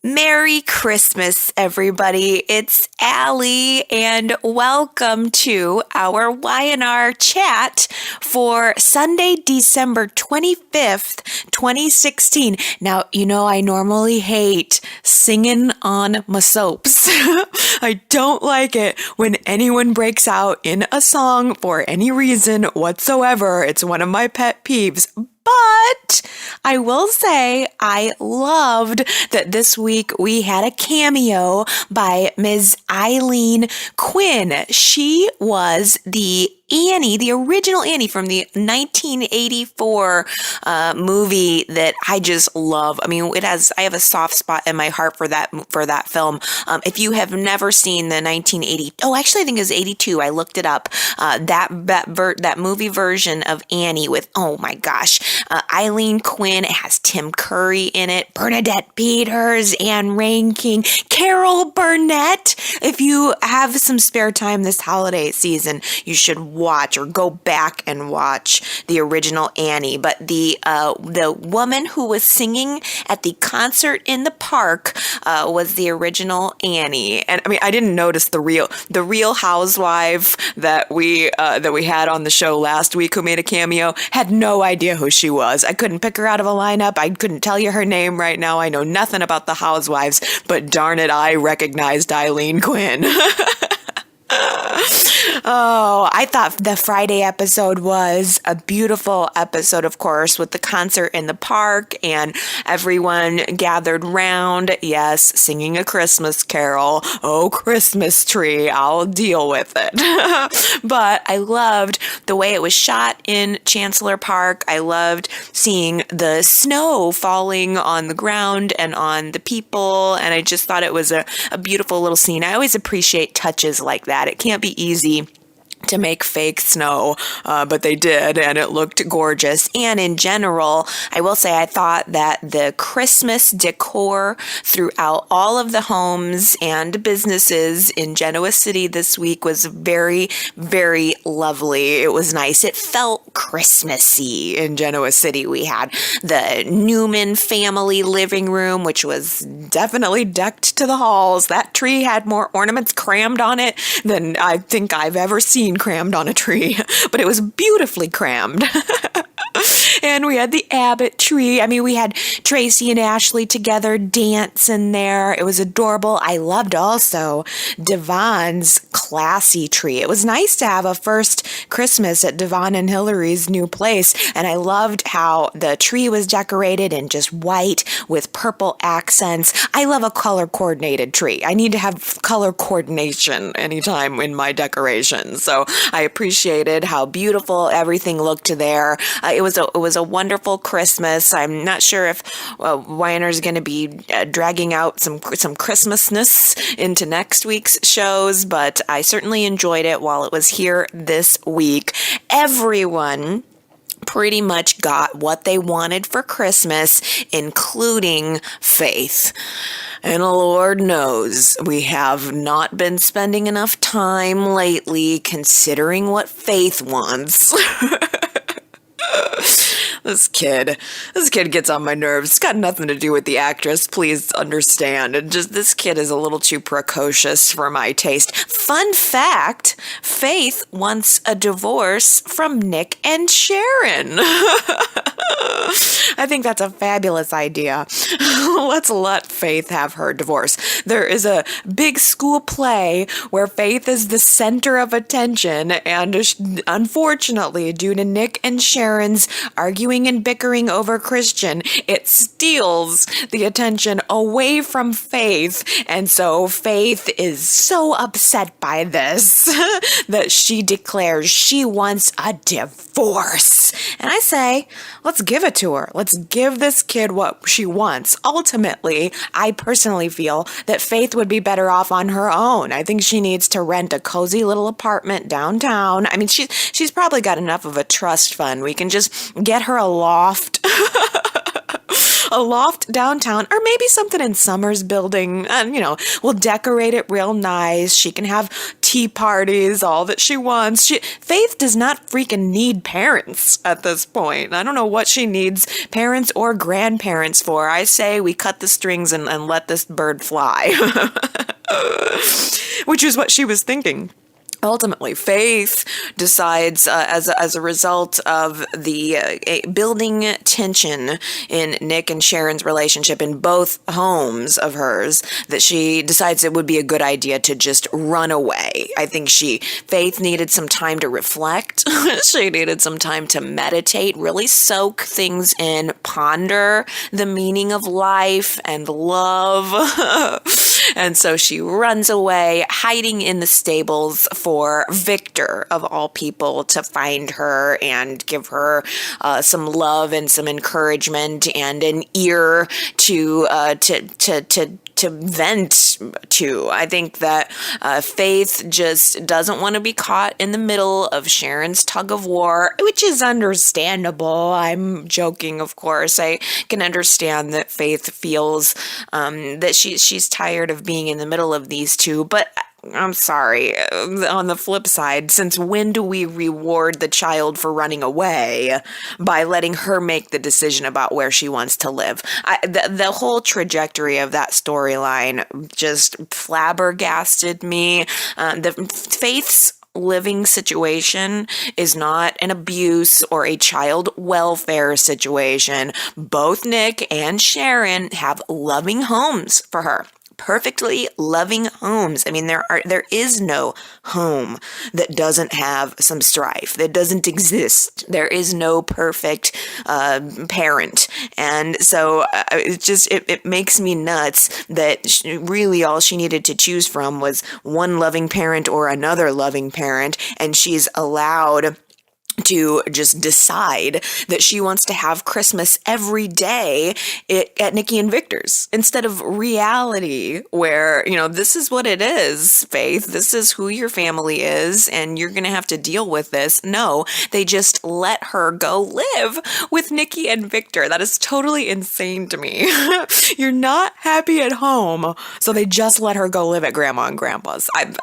Merry Christmas, everybody. It's Allie, and welcome to our Y&R chat for Sunday, December 25th, 2016. Now, I normally hate singing on my soaps. I don't like it when anyone breaks out in a song for any reason whatsoever. It's one of my pet peeves. But I will say I loved that this week we had a cameo by Ms. Eileen Quinn. She was the Annie, the original Annie from the 1984 movie that I just love. I mean, I have a soft spot in my heart for that film. If you have never seen the 1980, actually I think it was 82. I looked it up. That movie version of Annie with, oh my gosh, Eileen Quinn. It has Tim Curry in it, Bernadette Peters, Anne Rankin, Carol Burnett. If you have some spare time this holiday season, you should watch or go back and watch the original Annie. But the woman who was singing at the concert in the park was the original Annie. And I mean, I didn't notice the real housewife that we had on the show last week who made a cameo. Had no idea who she was. I couldn't pick her out of a lineup. I couldn't tell you her name right now. I know nothing about the housewives, but darn it, I recognized Eileen Quinn. Oh, I thought the Friday episode was a beautiful episode, of course, with the concert in the park and everyone gathered round, yes, singing a Christmas carol. Oh, Christmas tree, I'll deal with it. But I loved the way it was shot in Chancellor Park. I loved seeing the snow falling on the ground and on the people, and I just thought it was a beautiful little scene. I always appreciate touches like that. It can't be easy to make fake snow, but they did, and it looked gorgeous. And in general, I will say I thought that the Christmas decor throughout all of the homes and businesses in Genoa City this week was very, very lovely. It was nice. It felt Christmassy in Genoa City. We had the Newman family living room, which was definitely decked to the halls. That tree had more ornaments crammed on it than I think I've ever seen crammed on a tree, but it was beautifully crammed. And we had the Abbott tree. I mean, we had Tracy and Ashley together dancing there. It was adorable. I loved also Devon's classy tree. It was nice to have a first Christmas at Devon and Hilary's new place. And I loved how the tree was decorated in just white with purple accents. I love a color coordinated tree. I need to have color coordination anytime in my decorations. So I appreciated how beautiful everything looked there. It was a wonderful Christmas. I'm not sure if Weiner is going to be dragging out some Christmasness into next week's shows, but I certainly enjoyed it while it was here this week. Everyone pretty much got what they wanted for Christmas, including Faith. And Lord knows we have not been spending enough time lately considering what Faith wants. This kid gets on my nerves. It's got nothing to do with the actress, please understand. This kid is a little too precocious for my taste. Fun fact, Faith wants a divorce from Nick and Sharon. I think that's a fabulous idea. Let's let Faith have her divorce. There is a big school play where Faith is the center of attention, and unfortunately, due to Nick and Sharon's arguing and bickering over Christian, it steals the attention away from Faith, and so Faith is so upset by this that she declares she wants a divorce. And I say, let's give it to her. Let's give this kid what she wants. Ultimately, I personally feel that Faith would be better off on her own. I think she needs to rent a cozy little apartment downtown. I mean, she's probably got enough of a trust fund. We can just get her a loft a loft downtown, or maybe something in Summer's building. And, we'll decorate it real nice. She can have tea parties, all that she wants. Faith does not freaking need parents at this point. I don't know what she needs parents or grandparents for. I say we cut the strings and let this bird fly. Which is what she was thinking. Ultimately, Faith decides, as a result of the building tension in Nick and Sharon's relationship in both homes of hers, that she decides it would be a good idea to just run away. I think Faith needed some time to reflect. She needed some time to meditate, really soak things in, ponder the meaning of life and love. And so she runs away, hiding in the stables for Victor, of all people, to find her and give her some love and some encouragement and an ear to vent to. I think that Faith just doesn't want to be caught in the middle of Sharon's tug of war, which is understandable. I'm joking, of course. I can understand that Faith feels that she's tired of being in the middle of these two, but I'm sorry. On the flip side, since when do we reward the child for running away by letting her make the decision about where she wants to live? The whole trajectory of that storyline just flabbergasted me. The Faith's living situation is not an abuse or a child welfare situation. Both Nick and Sharon have loving homes for her. Perfectly loving homes. I mean, there is no home that doesn't have some strife, that doesn't exist. There is no perfect parent. And so it makes me nuts that really all she needed to choose from was one loving parent or another loving parent, and she's allowed to just decide that she wants to have Christmas every day at Nikki and Victor's instead of reality where, this is what it is, Faith. This is who your family is, and you're going to have to deal with this. No, they just let her go live with Nikki and Victor. That is totally insane to me. You're not happy at home, so they just let her go live at Grandma and Grandpa's. I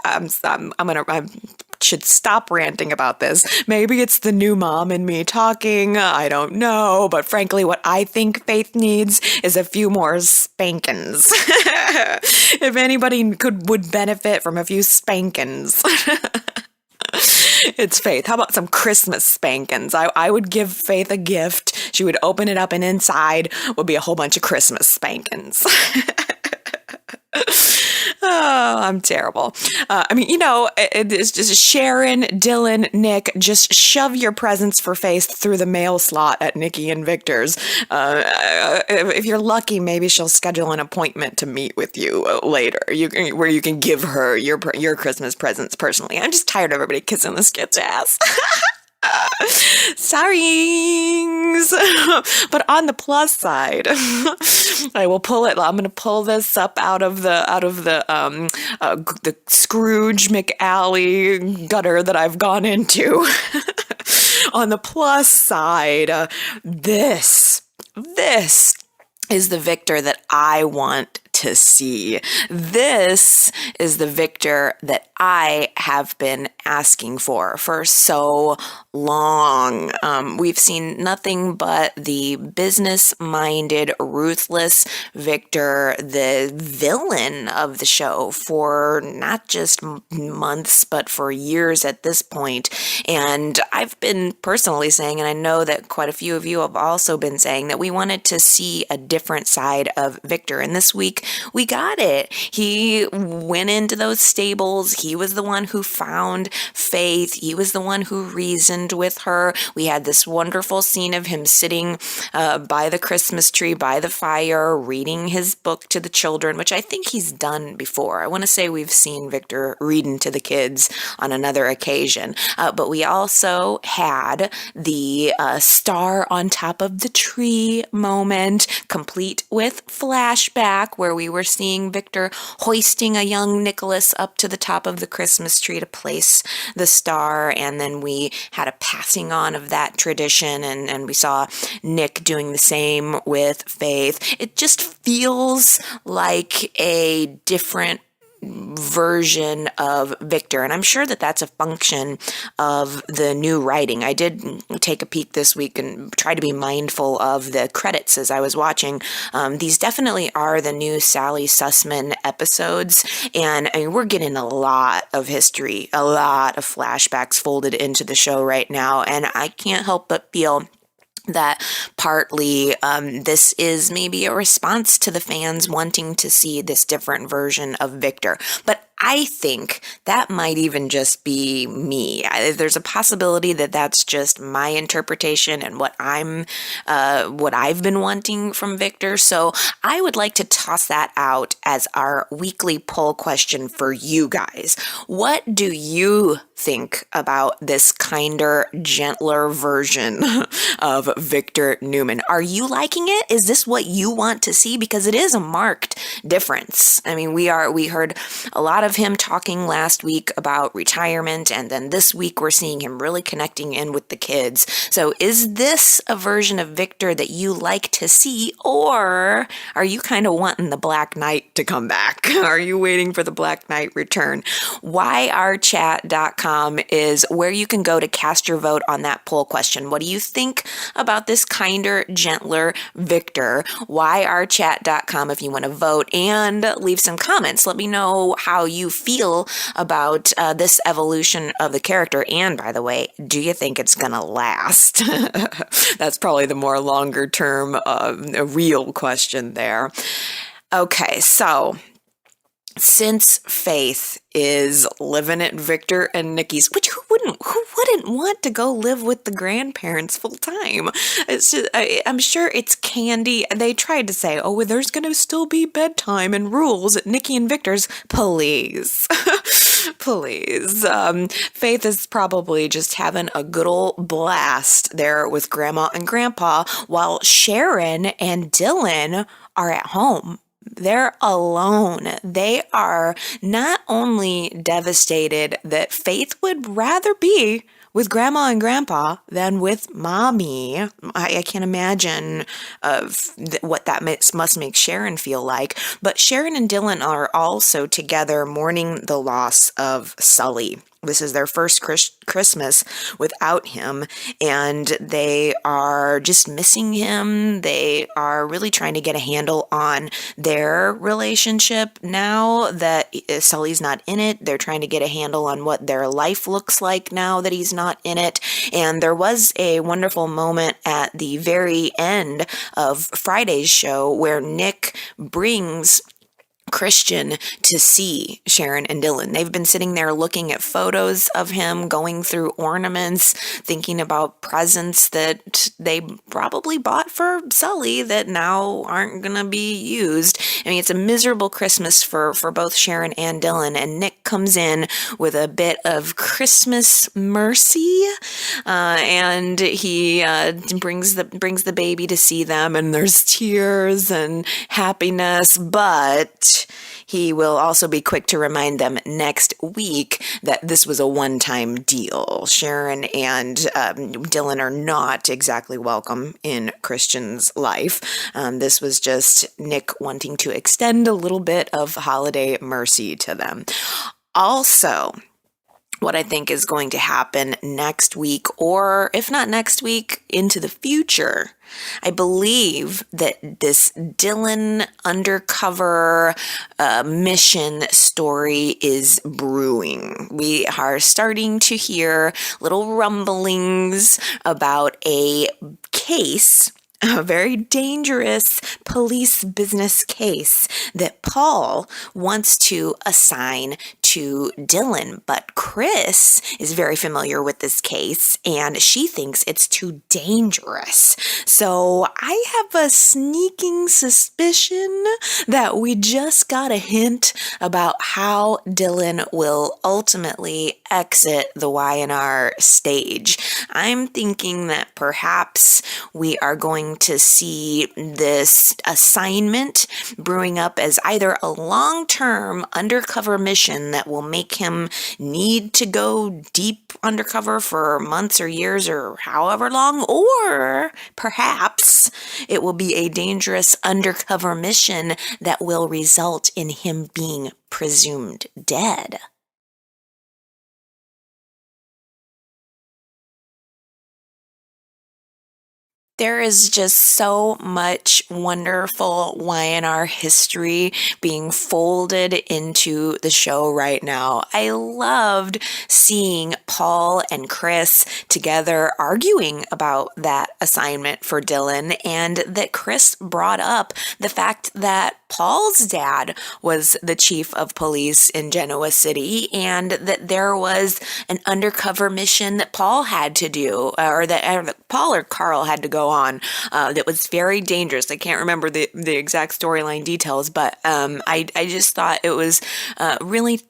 should stop ranting about this. Maybe it's the new mom in me talking. I don't know. But frankly, what I think Faith needs is a few more spankings. If anybody would benefit from a few spankings, it's Faith. How about some Christmas spankings? I would give Faith a gift. She would open it up, and inside would be a whole bunch of Christmas spankings. Oh, I'm terrible. It's just Sharon, Dylan, Nick, just shove your presents for Faith through the mail slot at Nikki and Victor's. If you're lucky, maybe she'll schedule an appointment to meet with you later, where you can give her your Christmas presents personally. I'm just tired of everybody kissing this kid's ass. Sorry. But on the plus side, I will pull it. I'm going to pull this up out of the Scrooge McAlley gutter that I've gone into. On the plus side, this is the Victor that I want to see. This is the Victor that I have been asking for so long. We've seen nothing but the business-minded, ruthless Victor, the villain of the show for not just months, but for years at this point. And I've been personally saying, and I know that quite a few of you have also been saying, that we wanted to see a different side of Victor. And this week, we got it. He went into those stables. He was the one who found Faith. He was the one who reasoned with her. We had this wonderful scene of him sitting by the Christmas tree, by the fire, reading his book to the children, which I think he's done before. I want to say we've seen Victor reading to the kids on another occasion. But we also had the star on top of the tree moment, complete with flashback, where we were seeing Victor hoisting a young Nicholas up to the top of the Christmas tree to place the star, and then we had a of passing on of that tradition, and we saw Nick doing the same with Faith. It just feels like a different version of Victor, and I'm sure that that's a function of the new writing. I did take a peek this week and try to be mindful of the credits as I was watching. These definitely are the new Sally Sussman episodes, and I mean, we're getting a lot of history, a lot of flashbacks folded into the show right now, and I can't help but feel that partly this is maybe a response to the fans wanting to see this different version of Victor. But I think that might even just be me. There's a possibility that that's just my interpretation and what I've been wanting from Victor. So I would like to toss that out as our weekly poll question for you guys. What do you think about this kinder, gentler version of Victor Newman? Are you liking it? Is this what you want to see? Because it is a marked difference. I mean, we heard a lot of him talking last week about retirement, and then this week we're seeing him really connecting in with the kids. So is this a version of Victor that you like to see, or are you kind of wanting the Black Knight to come back? Are you waiting for the Black Knight return? YRChat.com is where you can go to cast your vote on that poll question. What do you think about this kinder, gentler Victor? YRChat.com if you want to vote and leave some comments. Let me know how you feel about this evolution of the character. And by the way, do you think it's going to last? That's probably the more longer term, real question there. Okay, so since Faith is living at Victor and Nikki's, which who wouldn't want to go live with the grandparents full time? It's just, I'm sure it's candy. They tried to say, oh, well, there's going to still be bedtime and rules at Nikki and Victor's. Please. Please. Faith is probably just having a good old blast there with Grandma and Grandpa, while Sharon and Dylan are at home. They're alone. They are not only devastated that Faith would rather be with Grandma and Grandpa than with Mommy. I can't imagine what that must make Sharon feel like. But Sharon and Dylan are also together mourning the loss of Sully. This is their first Christmas without him, and they are just missing him. They are really trying to get a handle on their relationship now that Sully's not in it. They're trying to get a handle on what their life looks like now that he's not in it. And there was a wonderful moment at the very end of Friday's show where Nick brings Christian to see Sharon and Dylan. They've been sitting there looking at photos of him, going through ornaments, thinking about presents that they probably bought for Sully that now aren't going to be used. I mean, it's a miserable Christmas for both Sharon and Dylan, and Nick comes in with a bit of Christmas mercy, and he brings the baby to see them, and there's tears and happiness, but he will also be quick to remind them next week that this was a one-time deal. Sharon and Dylan are not exactly welcome in Christian's life. This was just Nick wanting to extend a little bit of holiday mercy to them. Also, what I think is going to happen next week, or if not next week, into the future, I believe that this Dylan undercover mission story is brewing. We are starting to hear little rumblings about a case, a very dangerous police business case that Paul wants to assign to Dylan, but Chris is very familiar with this case and she thinks it's too dangerous. So I have a sneaking suspicion that we just got a hint about how Dylan will ultimately exit the Y&R stage. I'm thinking that perhaps we are going to see this assignment brewing up as either a long-term undercover mission that that will make him need to go deep undercover for months or years or however long, or perhaps it will be a dangerous undercover mission that will result in him being presumed dead. There is just so much wonderful Y&R history being folded into the show right now. I loved seeing Paul and Chris together arguing about that assignment for Dylan, and that Chris brought up the fact that Paul's dad was the chief of police in Genoa City, and that there was an undercover mission that Paul had to do, or that Paul or Carl had to go on, that was very dangerous. I can't remember the exact storyline details, but I just thought it was really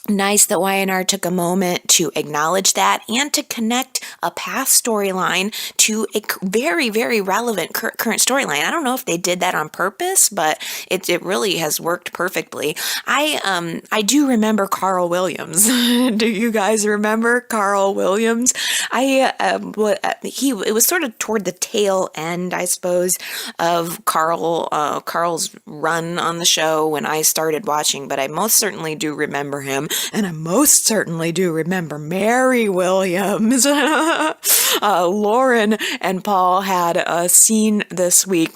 nice that Y&R took a moment to acknowledge that and to connect a past storyline to a very, very relevant current storyline. I don't know if they did that on purpose, but it really has worked perfectly. I do remember Carl Williams. Do you guys remember Carl Williams? It was sort of toward the tail end, I suppose, of Carl's run on the show when I started watching, but I most certainly do remember him. And I most certainly do remember Mary Williams. Lauren and Paul had a scene this week,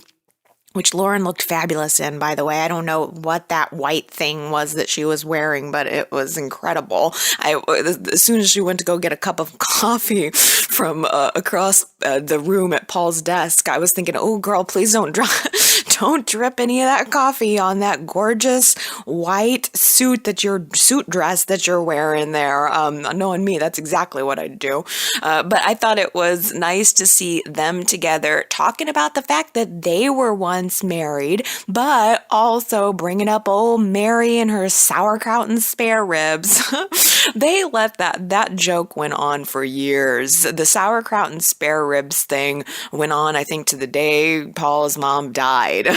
which Lauren looked fabulous in, by the way. I don't know what that white thing was that she was wearing, but it was incredible. As soon as she went to go get a cup of coffee from across the room at Paul's desk, I was thinking, oh girl, please don't drip any of that coffee on that gorgeous white suit dress that you're wearing there. Knowing me, that's exactly what I'd do. But I thought it was nice to see them together talking about the fact that they were once married, but also bringing up old Mary and her sauerkraut and spare ribs. They let that joke went on for years. The sauerkraut and spare ribs thing went on, I think, to the day Paul's mom died.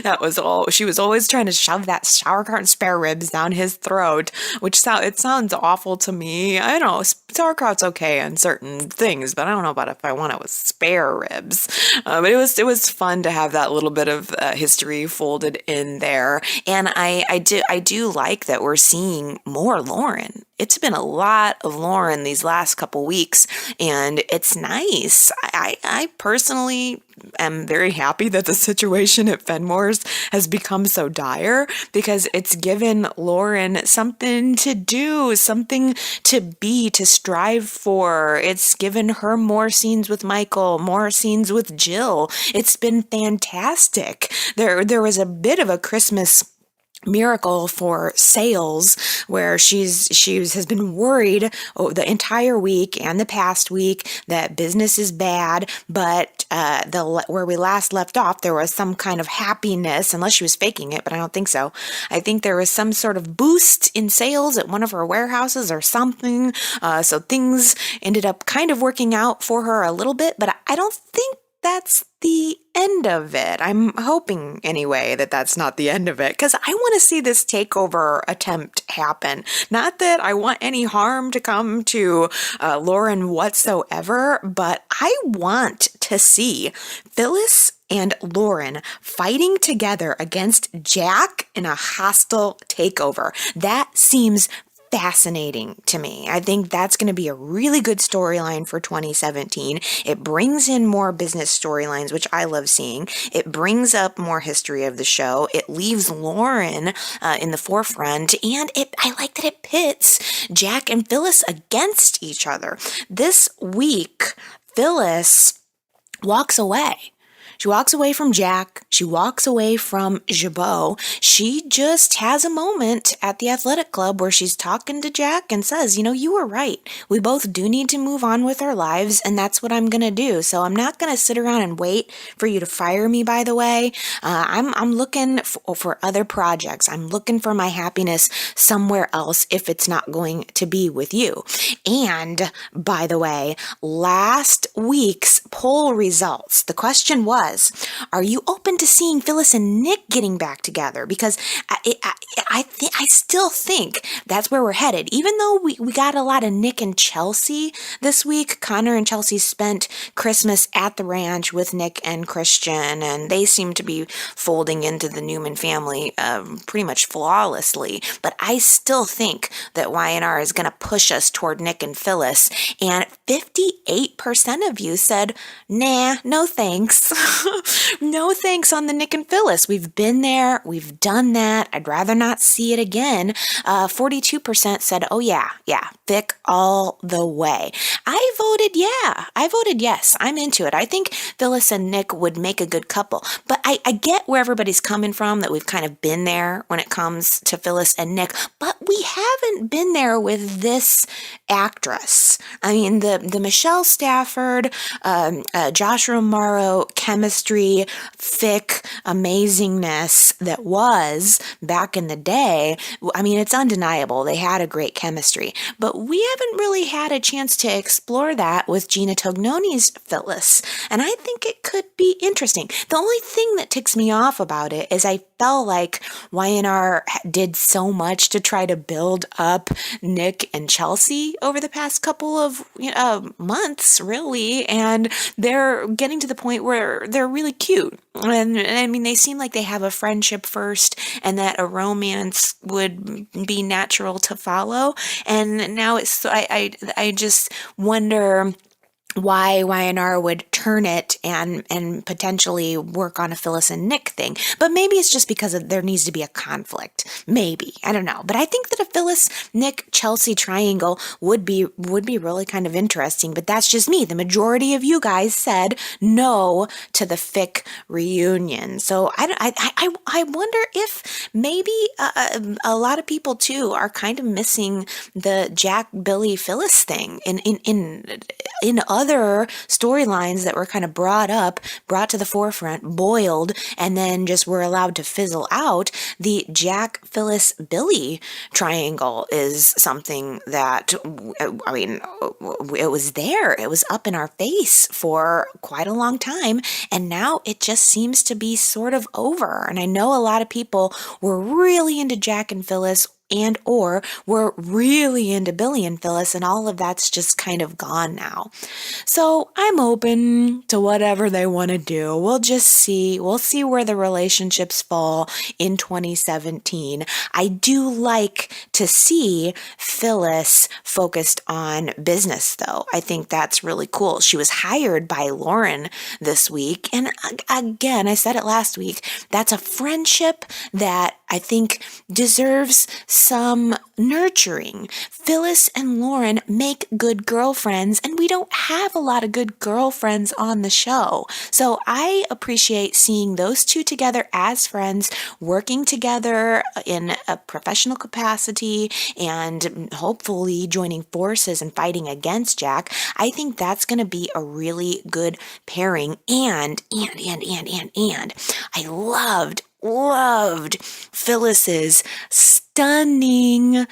That was all. She was always trying to shove that sauerkraut and spare ribs down his throat, which it sounds awful to me. I know sauerkraut's okay on certain things, but I don't know about if I want it with spare ribs. But it was fun to have that little bit of history folded in there, and I do like that we're seeing more Lauren. It's been a lot of Lauren these last couple weeks, and it's nice. I personally am very happy that the situation at Fenmore's has become so dire, because it's given Lauren something to do, something to be, to strive for. It's given her more scenes with Michael, more scenes with Jill. It's been fantastic. There was a bit of a Christmas miracle for sales, where she has been worried the entire week and the past week that business is bad, but where we last left off, there was some kind of happiness, unless she was faking it, but I don't think so. I think there was some sort of boost in sales at one of her warehouses or something, so things ended up kind of working out for her a little bit, but I don't think that's the end of it. I'm hoping, anyway, that that's not the end of it, because I want to see this takeover attempt happen. Not that I want any harm to come to Lauren whatsoever, but I want to see Phyllis and Lauren fighting together against Jack in a hostile takeover. That seems fascinating to me. I think that's going to be a really good storyline for 2017. It brings in more business storylines, which I love seeing. It brings up more history of the show. It leaves Lauren in the forefront, and I like that it pits Jack and Phyllis against each other. This week, Phyllis walks away. She walks away from Jack. She walks away from Jabot. She just has a moment at the athletic club where she's talking to Jack and says, you were right. We both do need to move on with our lives, and that's what I'm going to do. So I'm not going to sit around and wait for you to fire me, by the way. I'm looking for other projects. I'm looking for my happiness somewhere else if it's not going to be with you. And, by the way, last week's poll results, the question was, was, are you open to seeing Phyllis and Nick getting back together? Because I still think that's where we're headed. Even though we got a lot of Nick and Chelsea this week, Connor and Chelsea spent Christmas at the ranch with Nick and Christian, and they seem to be folding into the Newman family pretty much flawlessly. But I still think that Y&R is going to push us toward Nick and Phyllis, and 58% of you said, nah, no thanks. No thanks on the Nick and Phyllis. We've been there. We've done that. I'd rather not see it again. 42% said, oh yeah, Vic all the way. I voted yes. I'm into it. I think Phyllis and Nick would make a good couple. But I get where everybody's coming from, that we've kind of been there when it comes to Phyllis and Nick. But we haven't been there with this actress. I mean, the Michelle Stafford, Josh Romero chemistry, thick amazingness that was back in the day. I mean, it's undeniable. They had a great chemistry. But we haven't really had a chance to explore that with Gina Tognoni's Phyllis. And I think it could be interesting. The only thing that ticks me off about it is I felt like Y&R did so much to try to build up Nick and Chelsea over the past couple of months, really. And they're getting to the point where they're really cute. And I mean, they seem like they have a friendship first and that a romance would be natural to follow. And now I just wonder why Y&R would turn it and potentially work on a Phyllis and Nick thing. But maybe it's just because there needs to be a conflict. Maybe. I don't know. But I think that a Phyllis, Nick, Chelsea triangle would be really kind of interesting. But that's just me. The majority of you guys said no to the Fick reunion. So I wonder if maybe a lot of people too are kind of missing the Jack, Billy, Phyllis thing in other storylines that were kind of brought to the forefront, boiled, and then just were allowed to fizzle out. The Jack, Phyllis, Billy triangle is something that, I mean, it was there. It was up in our face for quite a long time, and now it just seems to be sort of over. And I know a lot of people were really into Jack and Phyllis, and or we're really into Billy and Phyllis, and all of that's just kind of gone now. So I'm open to whatever they want to do. We'll just see. We'll see where the relationships fall in 2017. I do like to see Phyllis focused on business, though. I think that's really cool. She was hired by Lauren this week, and again, I said it last week, that's a friendship that I think deserves some nurturing. Phyllis and Lauren make good girlfriends, and we don't have a lot of good girlfriends on the show. So I appreciate seeing those two together as friends, working together in a professional capacity, and hopefully joining forces and fighting against Jack. I think that's going to be a really good pairing. And I loved Phyllis's stunning,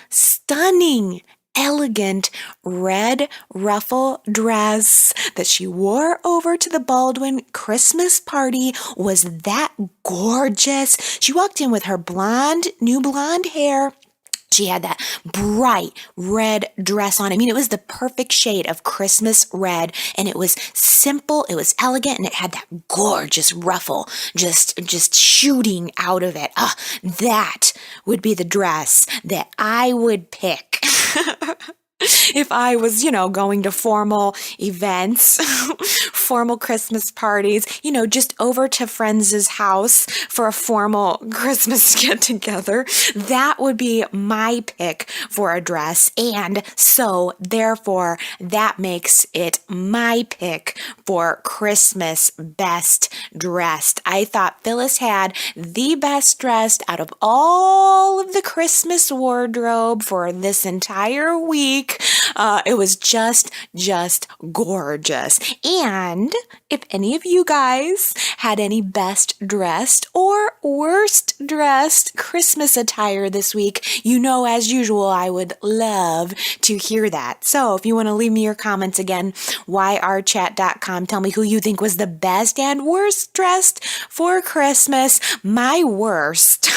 elegant red ruffle dress that she wore over to the Baldwin Christmas party. Was that gorgeous? She walked in with her new blonde hair. She had that bright red dress on. I mean, it was the perfect shade of Christmas red, and it was simple, it was elegant, and it had that gorgeous ruffle just shooting out of it. That would be the dress that I would pick. If I was, going to formal events, formal Christmas parties, just over to friends' house for a formal Christmas get-together, that would be my pick for a dress. And so, therefore, that makes it my pick for Christmas best dressed. I thought Phyllis had the best dressed out of all of the Christmas wardrobe for this entire week. It was just gorgeous. And if any of you guys had any best dressed or worst dressed Christmas attire this week, you know, as usual, I would love to hear that. So if you want to leave me your comments again, yrchat.com, tell me who you think was the best and worst dressed for Christmas. My worst.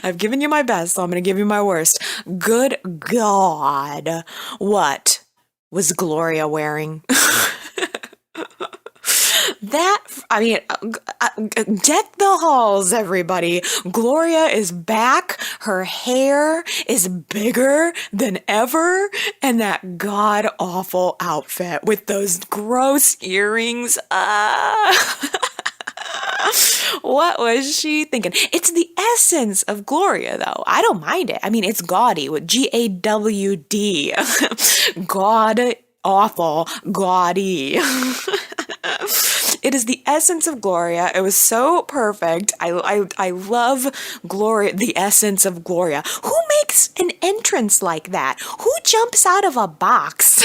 I've given you my best, so I'm going to give you my worst. Good God. What was Gloria wearing? Deck the halls, everybody. Gloria is back. Her hair is bigger than ever. And that god-awful outfit with those gross earrings. What was she thinking? It's the essence of Gloria, though. I don't mind it. I mean, it's gaudy with G-A-W-D. God awful, gaudy. It is the essence of Gloria. It was so perfect. I love Gloria, the essence of Gloria. Who makes an entrance like that? Who jumps out of a box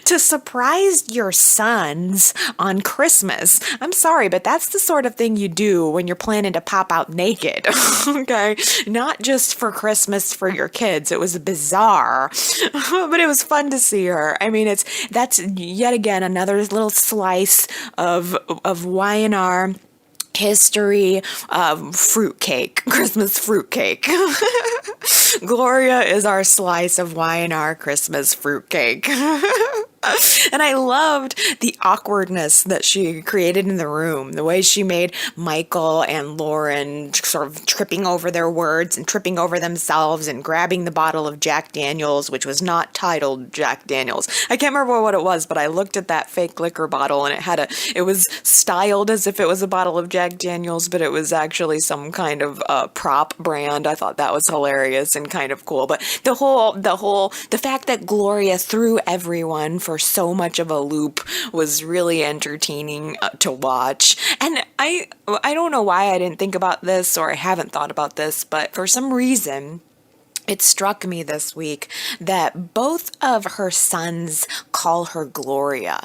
to surprise your sons on Christmas? I'm sorry, but that's the sort of thing you do when you're planning to pop out naked, okay? Not just for Christmas for your kids. It was bizarre, but it was fun to see her. I mean, that's yet again another little slice of Y&R history, fruitcake, Christmas fruitcake. Gloria is our slice of Y&R Christmas fruitcake. And I loved the awkwardness that she created in the room, the way she made Michael and Lauren sort of tripping over their words and tripping over themselves and grabbing the bottle of Jack Daniels, which was not titled Jack Daniels. I can't remember what it was, but I looked at that fake liquor bottle and it was styled as if it was a bottle of Jack Daniels, but it was actually some kind of prop brand. I thought that was hilarious and kind of cool. But the fact that Gloria threw everyone for so much of a loop was really entertaining to watch. And I don't know why I didn't think about this, or I haven't thought about this, but for some reason it struck me this week that both of her sons call her Gloria.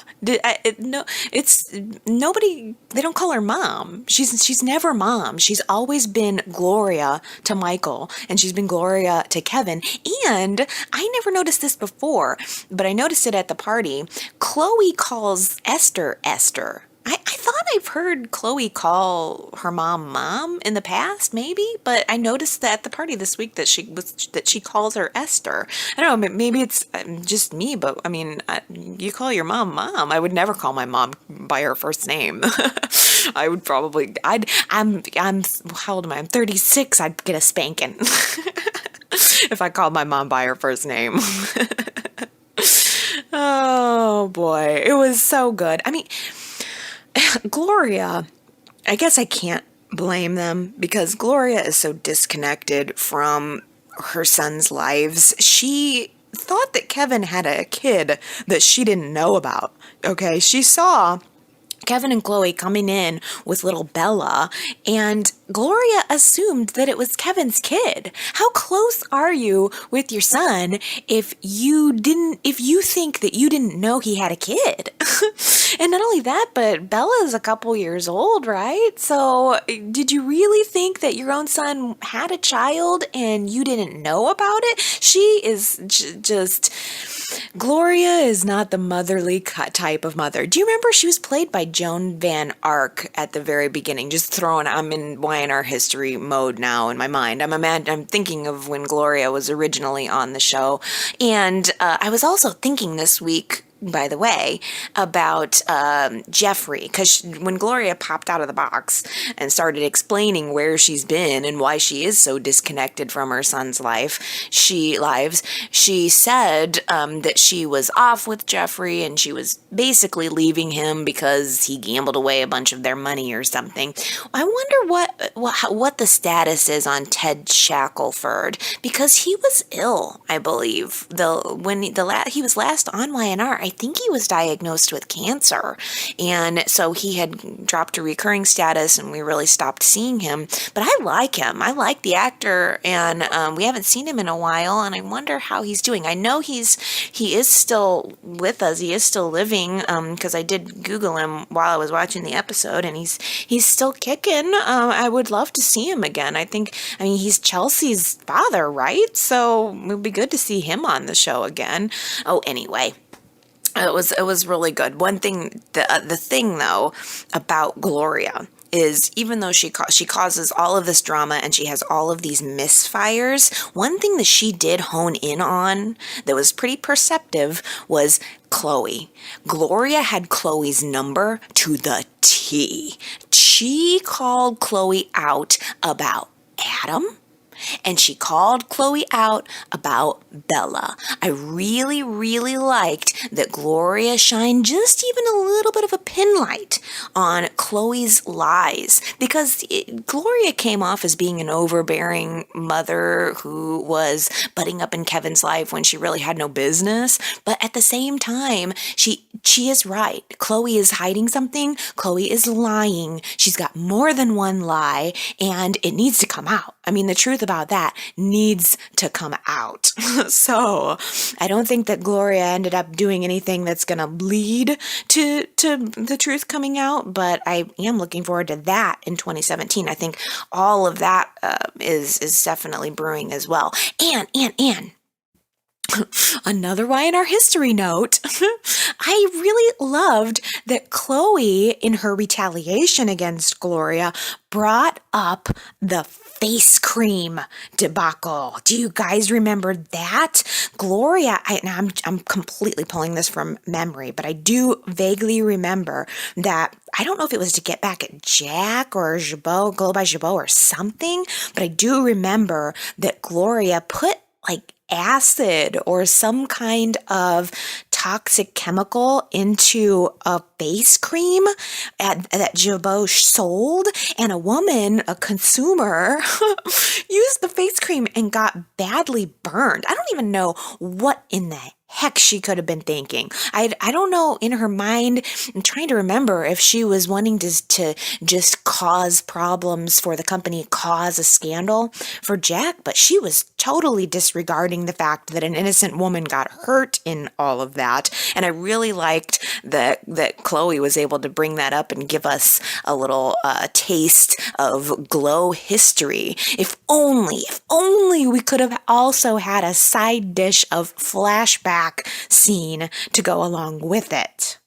Nobody. They don't call her mom. She's never mom. She's always been Gloria to Michael, and she's been Gloria to Kevin. And I never noticed this before, but I noticed it at the party. Chloe calls Esther Esther. I thought I've heard Chloe call her mom in the past, maybe, but I noticed that at the party this week that she calls her Esther. I don't know, maybe it's just me, but I mean, you call your mom. I would never call my mom by her first name. I would probably, I'm, how old am I? I'm 36. I'd get a spanking if I called my mom by her first name. Oh boy, it was so good. I mean, Gloria, I guess I can't blame them because Gloria is so disconnected from her son's lives. She thought that Kevin had a kid that she didn't know about. Okay, she saw Kevin and Chloe coming in with little Bella, and Gloria assumed that it was Kevin's kid. How close are you with your son if you think that you didn't know he had a kid? And not only that, but Bella's a couple years old, right? So did you really think that your own son had a child and you didn't know about it? She is just... Gloria is not the motherly type of mother. Do you remember she was played by Joan Van Ark at the very beginning? I'm in Y&R history mode now in my mind. I'm thinking of when Gloria was originally on the show. And I was also thinking this week, by the way, about Jeffrey, because when Gloria popped out of the box and started explaining where she's been and why she is so disconnected from her son's lives, she said that she was off with Jeffrey and she was basically leaving him because he gambled away a bunch of their money or something. I wonder what the status is on Ted Shackelford, because he was ill, I believe. When he was last on Y&R, I think he was diagnosed with cancer. And so he had dropped to recurring status and we really stopped seeing him. But I like him. I like the actor, and we haven't seen him in a while, and I wonder how he's doing. I know he is still with us. He is still living, because I did Google him while I was watching the episode, and he's still kicking. I would love to see him again. I mean, he's Chelsea's father, right? So it would be good to see him on the show again. Oh, anyway. It was really good. One thing, the thing though about Gloria is, even though she causes all of this drama and she has all of these misfires, one thing that she did hone in on that was pretty perceptive was Chloe. Gloria had Chloe's number to the T. She called Chloe out about Adam. And she called Chloe out about Bella. I really, really liked that Gloria shined just even a little bit of a pin light on Chloe's lies, because Gloria came off as being an overbearing mother who was butting up in Kevin's life when she really had no business. But at the same time, she is right. Chloe is hiding something. Chloe is lying. She's got more than one lie, and it needs to come out. I mean, the truth about that needs to come out. So I don't think that Gloria ended up doing anything that's going to lead to the truth coming out, but I am looking forward to that in 2017. I think all of that is definitely brewing as well. And another Y&R history note. I really loved that Chloe, in her retaliation against Gloria, brought up the face cream debacle. Do you guys remember that? Gloria, I'm completely pulling this from memory, but I do vaguely remember that. I don't know if it was to get back at Jack or Jabot, Glow by Jabot or something, but I do remember that Gloria put acid or some kind of toxic chemical into a face cream that Jabot sold, and a woman, a consumer, used the face cream and got badly burned. I don't even know what in the heck she could have been thinking. I don't know, in her mind, I'm trying to remember if she was wanting to just cause problems for the company, cause a scandal for Jack, but she was totally disregarding the fact that an innocent woman got hurt in all of that. And I really liked that Chloe was able to bring that up and give us a little taste of Glow history. If only we could have also had a side dish of flashback scene to go along with it.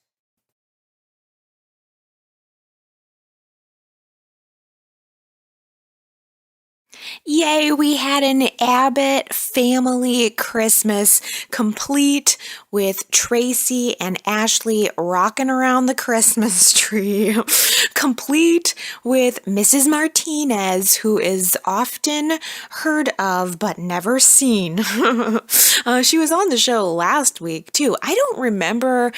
Yay, we had an Abbott family Christmas, complete with Tracy and Ashley rocking around the Christmas tree, complete with Mrs. Martinez, who is often heard of but never seen. She was on the show last week too. I don't remember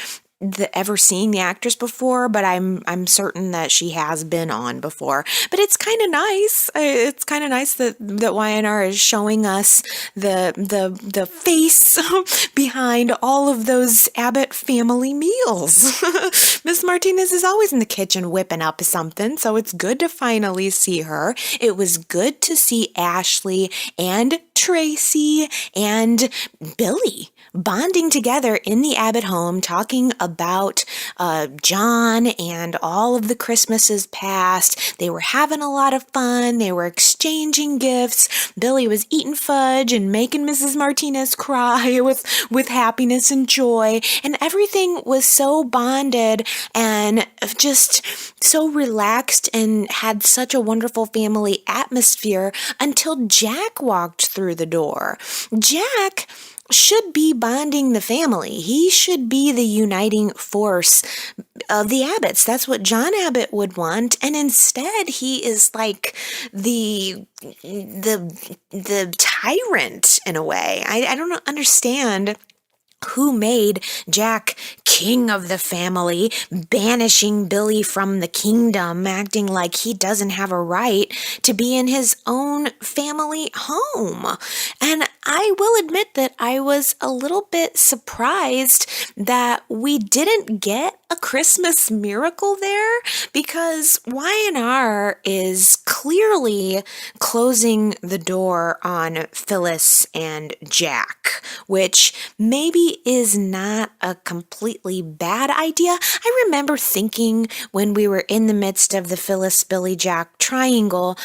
ever seeing the actress before, but I'm certain that she has been on before. But it's kind of nice. It's kind of nice that Y&R is showing us the face behind all of those Abbott family meals. Miss Martinez is always in the kitchen whipping up something, so it's good to finally see her. It was good to see Ashley and Tracy and Billy bonding together in the Abbott home, talking about John and all of the Christmases past. They were having a lot of fun. They were exchanging gifts. Billy was eating fudge and making Mrs. Martinez cry with happiness and joy. And everything was so bonded and just so relaxed and had such a wonderful family atmosphere until Jack walked through the door. Jack should be bonding the family. He should be the uniting force of the Abbotts. That's what John Abbott would want. And instead, he is like the tyrant in a way. I don't understand who made Jack king of the family, banishing Billy from the kingdom, acting like he doesn't have a right to be in his own family home. And I will admit that I was a little bit surprised that we didn't get a Christmas miracle there, because Y&R is clearly closing the door on Phyllis and Jack, which maybe is not a completely bad idea. I remember thinking when we were in the midst of the Phyllis, Billy, Jack triangle,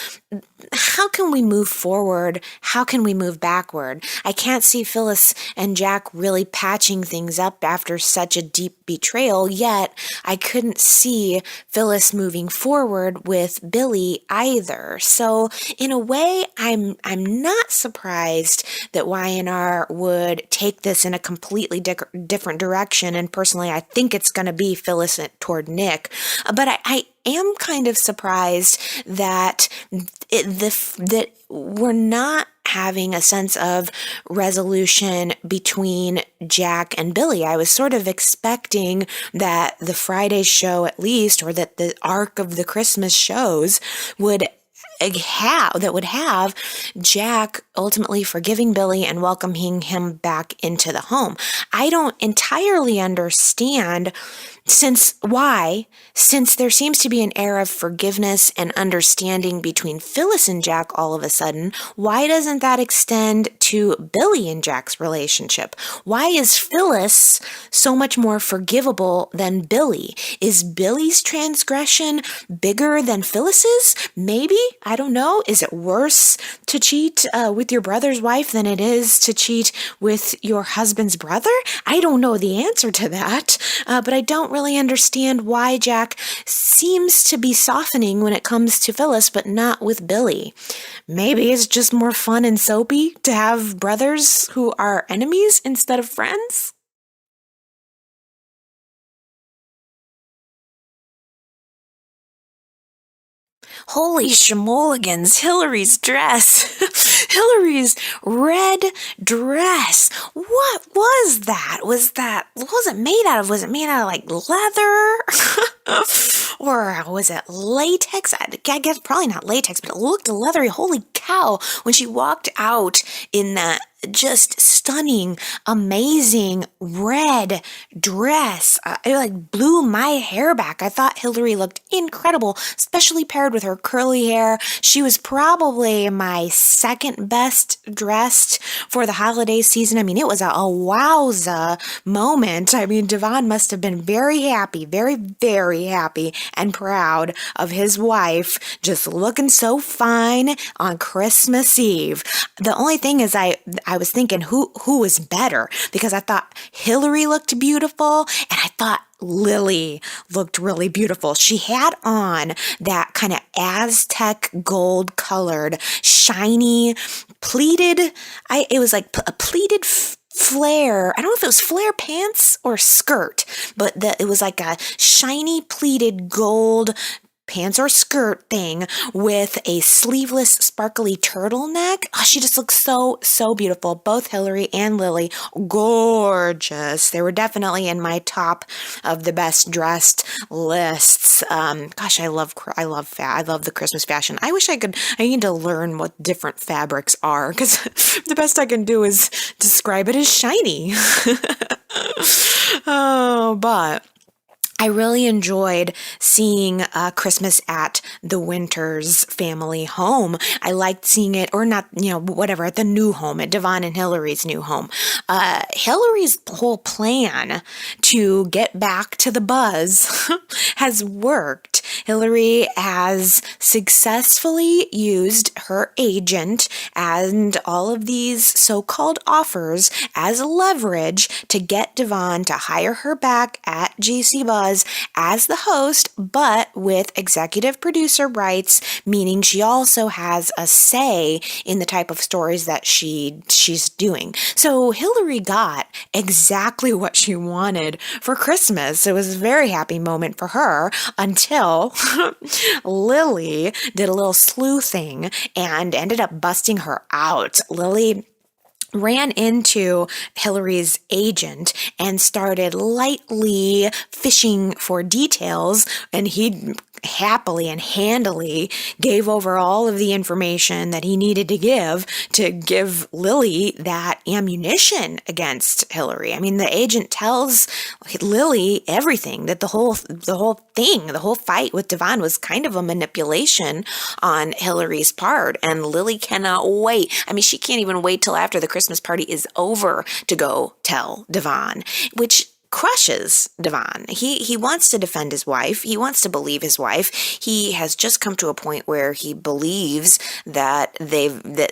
how can we move forward? How can we move backward? I can't see Phyllis and Jack really patching things up after such a deep betrayal, yet I couldn't see Phyllis moving forward with Billy either. So in a way, I'm not surprised that Y&R would take this in a completely different direction. And personally, I think it's going to be Phyllis toward Nick. But I am kind of surprised that that we're not having a sense of resolution between Jack and Billy. I was sort of expecting that the Friday show, at least, or that the arc of the Christmas shows would have Jack ultimately forgiving Billy and welcoming him back into the home. I don't entirely understand since there seems to be an air of forgiveness and understanding between Phyllis and Jack all of a sudden, why doesn't that extend to Billy and Jack's relationship? Why is Phyllis so much more forgivable than Billy? Is Billy's transgression bigger than Phyllis's? Maybe, I don't know. Is it worse to cheat with your brother's wife than it is to cheat with your husband's brother? I don't know the answer to that, but I don't really understand why Jack seems to be softening when it comes to Phyllis, but not with Billy. Maybe it's just more fun and soapy to have brothers who are enemies instead of friends? Holy shmoligans, Hilary's dress. Hilary's red dress. What was that? What was it made out of? Was it made out of like leather? Or was it latex? I guess probably not latex, but it looked leathery. Holy cow. When she walked out in that just stunning, amazing red dress, it like blew my hair back. I thought Hilary looked incredible, especially paired with her curly hair. She was probably my second best dressed for the holiday season. I mean, it was a wowza moment. I mean, Devon must have been very happy, very, very happy and proud of his wife just looking so fine on Christmas Eve. The only thing is I was thinking who was better, because I thought Hilary looked beautiful and I thought Lily looked really beautiful. She had on that kind of Aztec gold colored, shiny, pleated, it was like a pleated flare. I don't know if it was flare pants or skirt, but it was like a shiny pleated gold pants or skirt thing with a sleeveless sparkly turtleneck. Oh, she just looks so beautiful. Both Hilary and Lily, gorgeous. They were definitely in my top of the best dressed lists. Gosh, I love the Christmas fashion. I need to learn what different fabrics are, because the best I can do is describe it as shiny. Oh, but I really enjoyed seeing Christmas at the Winters family home. I liked seeing it, or not, at the new home, at Devon and Hilary's new home. Hilary's whole plan to get back to the buzz has worked. Hilary has successfully used her agent and all of these so-called offers as leverage to get Devon to hire her back at GC Buzz as the host, but with executive producer rights, meaning she also has a say in the type of stories that she's doing. So Hilary got exactly what she wanted for Christmas. It was a very happy moment for her until Lily did a little sleuthing and ended up busting her out. Lily ran into Hilary's agent and started lightly fishing for details, and he happily and handily gave over all of the information that he needed to give Lily that ammunition against Hilary. I mean, the agent tells Lily everything, that the whole fight with Devon was kind of a manipulation on Hilary's part, and Lily cannot wait. I mean, she can't even wait till after the Christmas party is over to go tell Devon, which crushes Devon. He wants to defend his wife. He wants to believe his wife. He has just come to a point where he believes that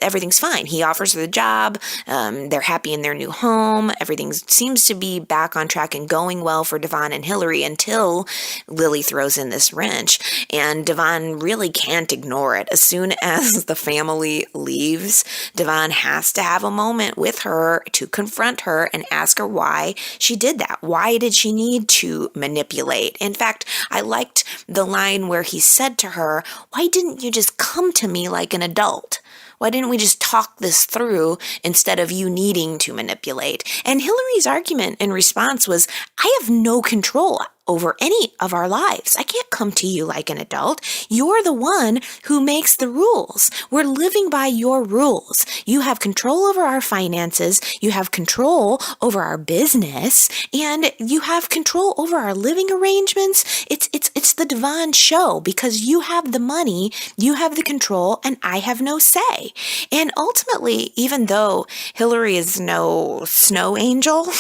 everything's fine. He offers her the job. They're happy in their new home. Everything seems to be back on track and going well for Devon and Hilary until Lily throws in this wrench. And Devon really can't ignore it. As soon as the family leaves, Devon has to have a moment with her to confront her and ask her why she did that. Why did she need to manipulate? In fact, I liked the line where he said to her, "Why didn't you just come to me like an adult? Why didn't we just talk this through instead of you needing to manipulate?" And Hilary's argument in response was, "I have no control over any of our lives. I can't come to you like an adult. You're the one who makes the rules. We're living by your rules. You have control over our finances. You have control over our business, and you have control over our living arrangements. It's the Devon show because you have the money, you have the control, and I have no say." And ultimately, even though Hilary is no snow angel,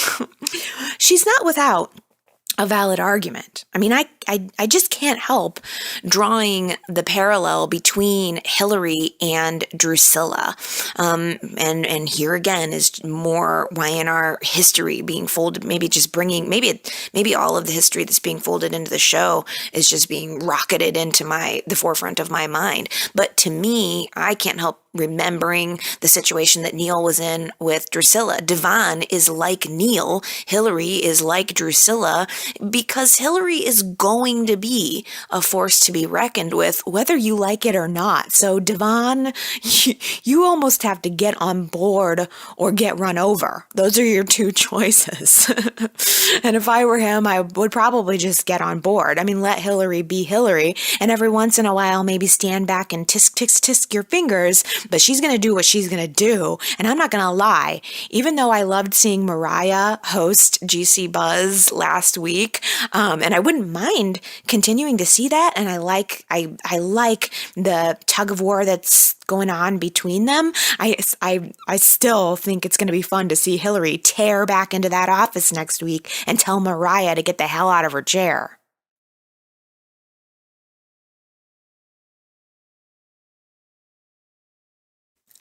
she's not without a valid argument. I mean, I just can't help drawing the parallel between Hilary and Drusilla. And here again is more YNR history being folded, maybe just bringing, maybe all of the history that's being folded into the show is just being rocketed into the forefront of my mind. But to me, I can't help remembering the situation that Neil was in with Drusilla. Devon is like Neil. Hilary is like Drusilla because Hilary is going to be a force to be reckoned with, whether you like it or not. So Devon, you almost have to get on board or get run over. Those are your two choices. And if I were him, I would probably just get on board. I mean, let Hilary be Hilary, and every once in a while, maybe stand back and tisk, tisk, tisk your fingers. But she's going to do what she's going to do. And I'm not going to lie. Even though I loved seeing Mariah host GC Buzz last week, and I wouldn't mind continuing to see that. And I like the tug of war that's going on between them. I still think it's going to be fun to see Hilary tear back into that office next week and tell Mariah to get the hell out of her chair.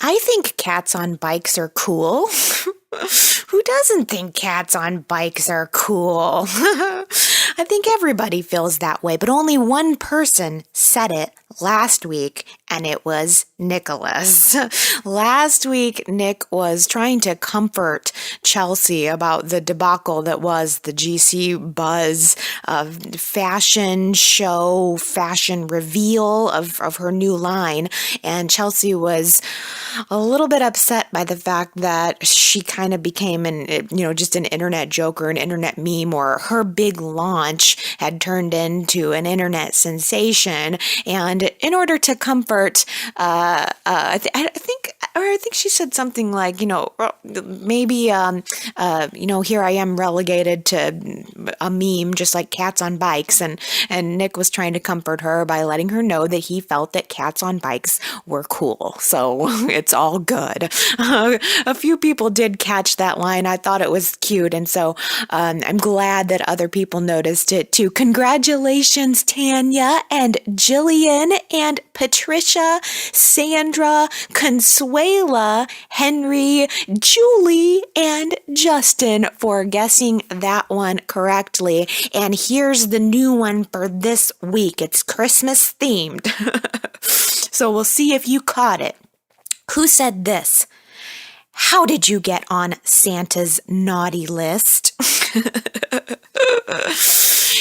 I think cats on bikes are cool. Who doesn't think cats on bikes are cool? I think everybody feels that way, but only one person said it last week, and it was Nicholas. Last week, Nick was trying to comfort Chelsea about the debacle that was the GC Buzz fashion show, fashion reveal of her new line, and Chelsea was a little bit upset by the fact that she kind of became just an internet joke or an internet meme, or her big launch had turned into an internet sensation. And in order to comfort, I think she said something like, maybe, here I am relegated to a meme, just like cats on bikes. And Nick was trying to comfort her by letting her know that he felt that cats on bikes were cool. So it's all good. A few people did catch that line. I thought it was cute. And so I'm glad that other people noticed it too. Congratulations, Tanya and Jillian and Patricia, Sandra, Consuela, Henry, Julie, and Justin for guessing that one correctly. And here's the new one for this week. It's Christmas themed. So we'll see if you caught it. Who said this? How did you get on Santa's naughty list?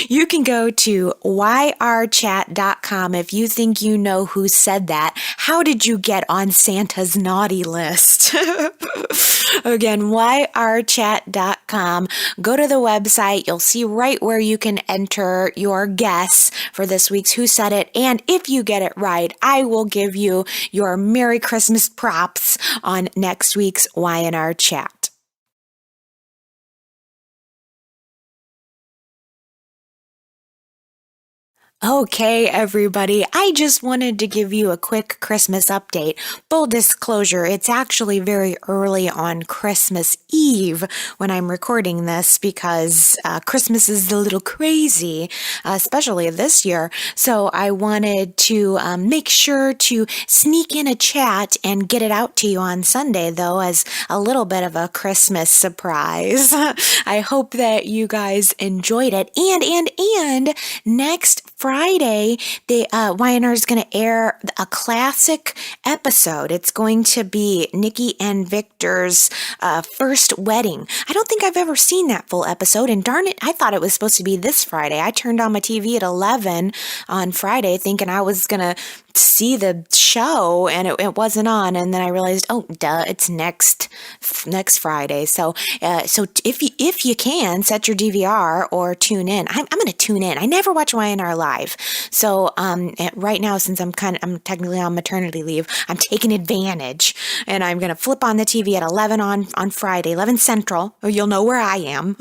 You can go to yrchat.com if you think you know who said that. How did you get on Santa's naughty list? Again, yrchat.com. Go to the website. You'll see right where you can enter your guess for this week's Who Said It. And if you get it right, I will give you your Merry Christmas props on next week's YNR Chat. Okay, everybody, I just wanted to give you a quick Christmas update. Full disclosure, it's actually very early on Christmas Eve when I'm recording this because Christmas is a little crazy, especially this year. So I wanted to make sure to sneak in a chat and get it out to you on Sunday, though, as a little bit of a Christmas surprise. I hope that you guys enjoyed it. And next Friday, the YNR is going to air a classic episode. It's going to be Nikki and Victor's first wedding. I don't think I've ever seen that full episode, and darn it, I thought it was supposed to be this Friday. I turned on my TV at 11 on Friday thinking I was going to see the show, and it wasn't on, and then I realized, oh, duh, it's next Friday. So if you can, set your DVR or tune in. I'm going to tune in. I never watch YNR live, so right now, since I'm technically on maternity leave, I'm taking advantage, and I'm going to flip on the TV at 11 on Friday, 11 Central, or you'll know where I am.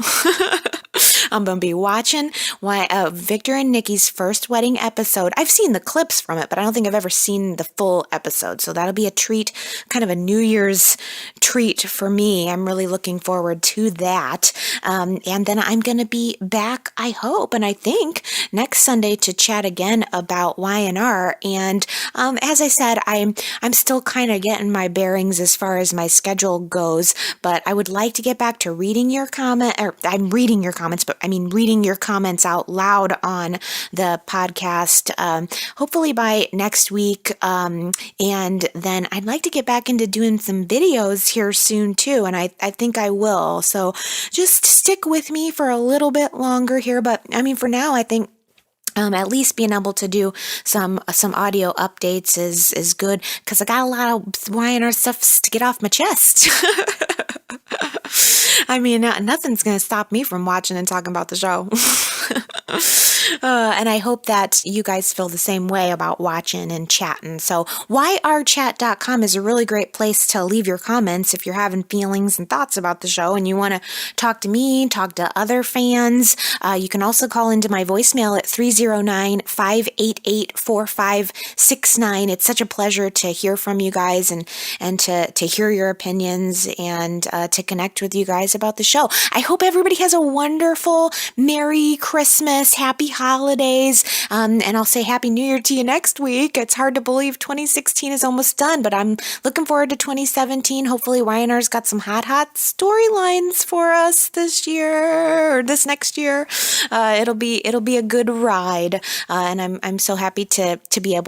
I'm going to be watching Victor and Nikki's first wedding episode. I've seen the clips from it, but I don't think I've ever seen the full episode. So that'll be a treat, kind of a New Year's treat for me. I'm really looking forward to that. And then I'm going to be back, I hope, and I think next Sunday to chat again about YNR. And as I said, I'm still kind of getting my bearings as far as my schedule goes, but I would like to get back to reading your I'm reading your comments, but I mean reading your comments out loud on the podcast, hopefully by next week. And then I'd like to get back into doing some videos here soon too, and I think I will. So just stick with me for a little bit longer here, but I mean for now I think at least being able to do some audio updates is good, because I got a lot of YNR stuff to get off my chest. I mean, nothing's going to stop me from watching and talking about the show. And I hope that you guys feel the same way about watching and chatting. So yrchat.com is a really great place to leave your comments if you're having feelings and thoughts about the show and you want to talk to me, talk to other fans. You can also call into my voicemail at 309-588-4569. It's such a pleasure to hear from you guys and to hear your opinions and to connect with you guys about the show. I hope everybody has a wonderful Merry Christmas, Happy Holidays, and I'll say Happy New Year to you next week. It's hard to believe 2016 is almost done, but I'm looking forward to 2017. Hopefully YNR's got some hot storylines for us this year or this next year. It'll be a good ride, and I'm so happy to be able